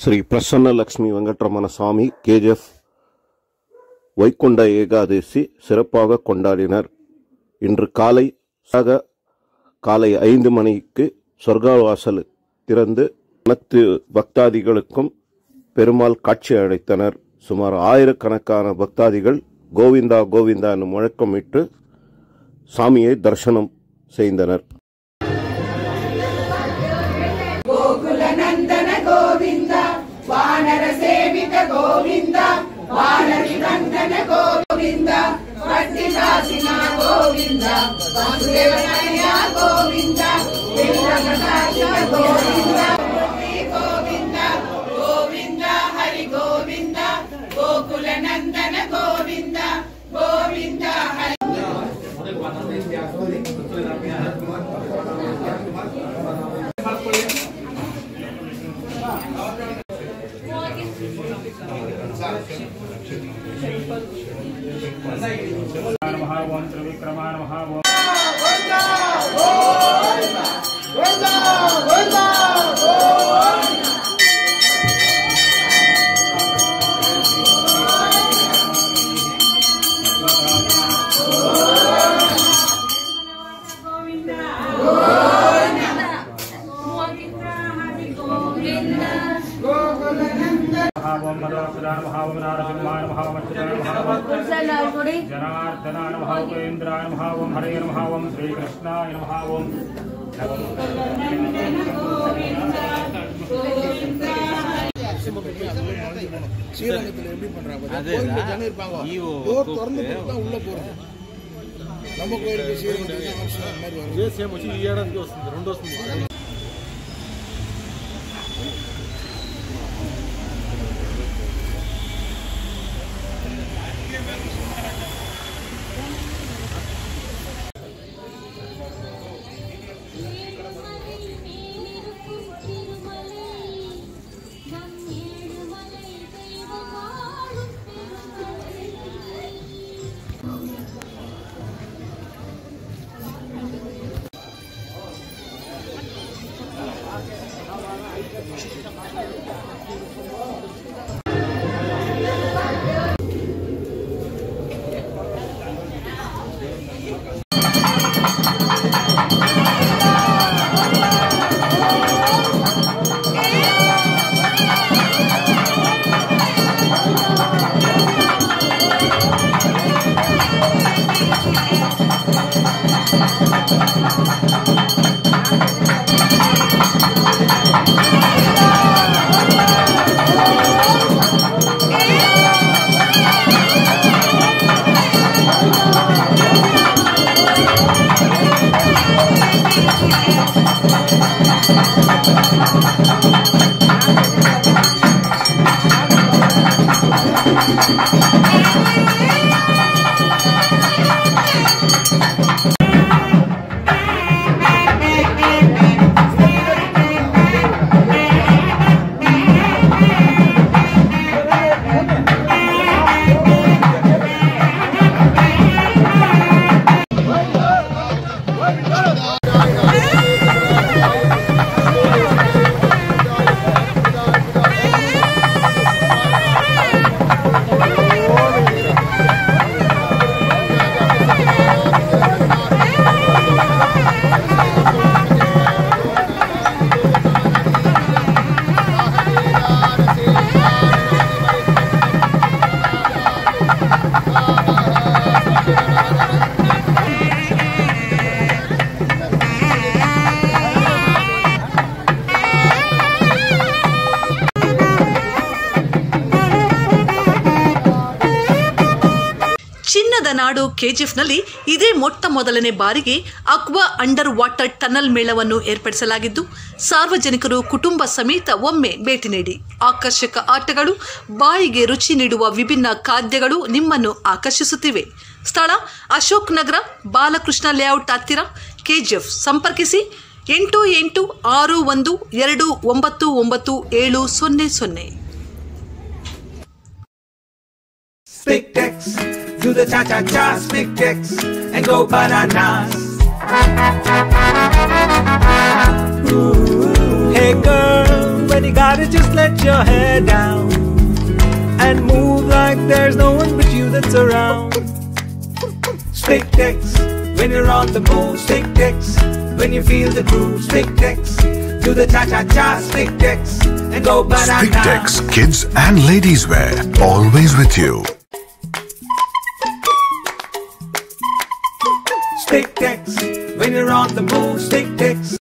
ஸ்ரீ பிரசன்ன லட்சுமி வெங்கட்ரமண சுவாமி KGF Vaikunta Ekadashi சிறப்பாக கொண்டாடினர். இன்று காலை 5 மணிக்கு சொர்க்கவாசல் திறந்து அனைத்து பக்தாதிகளுக்கும் பெருமாள் காட்சி அளித்தனர். சுமார் 1000கணக்கான பக்தாதிகள் கோவிந்தா கோவிந்தா என முழக்கமிட்டு சாமியை தரிசனம் செய்தனர். वानर सेवित गोविंद वानरी नंदन गोविंद भक्तिदासिना गोविंद वासुदेव कन्या गोविंद वेंकटनाथ गोविंद गोविंद गोविंद हरि गोविंद गोकुल नंदन गोविंद गोविंद हरि जनार्दनाय नमः उपेन्द्राय नमः ओम हरे नमः ओम श्री कृष्णाय नमः ओम ஸ்ரீரங்கத்தில் எப்படி பண்றாங்க இருப்பாங்க டோர் திறந்து தான் உள்ள போறது. நம்ம கோயிலுக்கு ஸ்ரீரங்கத்துக்கு ஆப்ஷன் மாதிரி வரும். சேம் వచ్చి ఈ ఏడాదికి వస్తుంది, రెండు వస్తుంది. ಚಿನ್ನದ ನಾಡು ಕೆಜಿಎಫ್ನಲ್ಲಿ ಇದೇ ಮೊಟ್ಟ ಮೊದಲನೇ ಬಾರಿಗೆ ಅಕ್ವಾ ಅಂಡರ್ ವಾಟರ್ ಟನಲ್ ಮೇಳವನ್ನು ಏರ್ಪಡಿಸಲಾಗಿದ್ದು ಸಾರ್ವಜನಿಕರು ಕುಟುಂಬ ಸಮೇತ ಒಮ್ಮೆ ಭೇಟಿ ನೀಡಿ. ಆಕರ್ಷಕ ಆಟಗಳು, ಬಾಯಿಗೆ ರುಚಿ ನೀಡುವ ವಿಭಿನ್ನ ಖಾದ್ಯಗಳು ನಿಮ್ಮನ್ನು ಆಕರ್ಷಿಸುತ್ತಿವೆ. ಸ್ಥಳ ಅಶೋಕ್ ನಗರ, ಬಾಲಕೃಷ್ಣ ಲೇಔಟ್ ಹತ್ತಿರ, ಕೆಜಿಎಫ್. ಸಂಪರ್ಕಿಸಿ 8861299700. Spic Dex, do the cha-cha-cha, Spic Dex, and go bananas. Ooh. Hey girl, then you gotta just let your hair down and move like there's no one but you that's around. Spictex, when you're on the move. Spictex, when you feel the groove. Spictex, do the cha-cha-cha. Spictex, and go banana. Spictex, kids and ladies wear, always with you. Spictex, when you're on the move. Spictex.